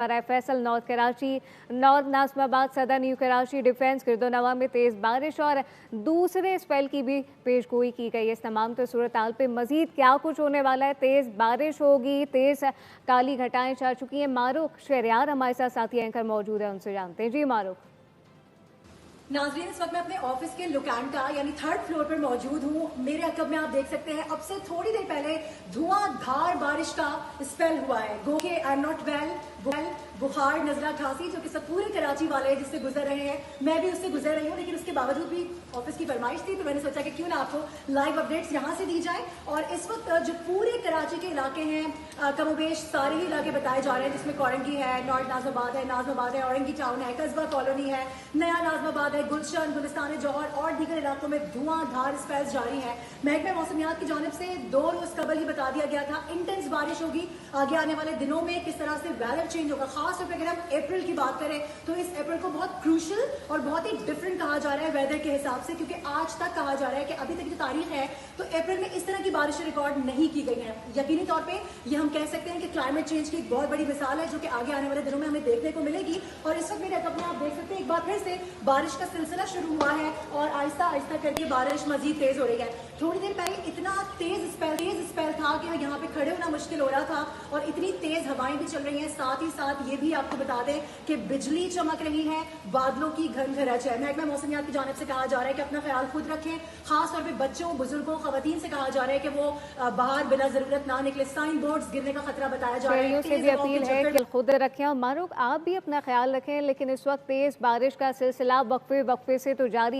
Faisal north Karachi, north Nazimabad, सदर new Karachi, defence गिरदोनवा में तेज़ बारिश और दूसरे स्पेल की भी पेशगोई की गई है। इस तमाम तो सूरत हाल पे मज़ीद क्या कुछ होने वाला है, तेज़ बारिश होगी, तेज़ काली घटाएं छा चुकी हैं। मारूख शहरियार हमारे साथ साथी एंकर मौजूद है, उनसे जानते हैं। जी मारूख। नाजरीन, इस वक्त मैं अपने ऑफिस के लुकांटा यानी थर्ड फ्लोर पर मौजूद हूँ। मेरे अकब में आप देख सकते हैं अब से थोड़ी देर पहले धुआंधार बारिश का स्पेल हुआ है। गो के आई एम नॉट वेल, बुखार, नजला, खांसी जो कि सब पूरे कराची वाले जिससे गुजर रहे हैं, मैं भी उससे गुजर रही हूँ। लेकिन उसके बावजूद भी ऑफिस की फरमाइश थी तो मैंने सोचा कि क्यों ना आपको लाइव अपडेट्स यहाँ से दी जाए। और इस वक्त जो पूरे कराची के इलाके हैं, कमोबेश सारे ही इलाके बताए जा रहे हैं, जिसमें कोरंगी है, नॉर्थ नाज़िमाबाद है, औरंगी टाउन है, कस्बा कॉलोनी है, नया नाज़िमाबाद है, गुलशन, गुलिस्तान जौहर और दीगर इलाकों में धुआंधार स्पेल्स जारी है। महकमे मौसमियात की जानिब से 2 रोज कबल ही बता दिया गया था इंटेंस बारिश होगी। आगे आने वाले दिनों में किस तरह से वेदर चेंज होगा, खास तौर पर अगर हम अप्रैल की बात करें तो इस अप्रैल को बहुत क्रूशल और बहुत ही डिफरेंट कहा जा रहा है वेदर के हिसाब से, क्योंकि आज तक कहा जा रहा है कि अभी तक जो तारीख है तो अप्रैल में इस तरह की बारिश रिकॉर्ड नहीं की गई है। यकीनी तौर पे ये हम कह सकते हैं कि क्लाइमेट चेंज की एक बहुत बड़ी मिसाल है जो कि आगे आने वाले दिनों में हमें देखने को मिलेगी। और इस वक्त मेरे अकब में आप देख सकते हैं एक बार फिर से बारिश का सिलसिला शुरू हुआ है और आहिस्ता आहिस्ता करके बारिश मजीद तेज हो रही है। थोड़ी देर पहले इतना तेज स्पेल था कि यहाँ पे खड़े होना मुश्किल हो रहा था और इतनी तेज हवाएं भी चल रही हैं। साथ ही साथ ये भी आपको बता दें कि बिजली चमक रही है, बादलों की घन गरज है। महकमा मौसमियात की जानिब से कहा जा रहा है कि अपना ख्याल खुद रखें, खास तौर पे बच्चों, बुजुर्गों, खवातीन से कहा जा रहा है कि वो बाहर बिना जरूरत ना निकले। साइन बोर्ड्स गिरने का खतरा बताया जा रहा है। से भी अपील है कि खुद रखें और मारूख आप भी अपना ख्याल रखें। लेकिन इस वक्त तेज बारिश का सिलसिला वक्फे से तो जारी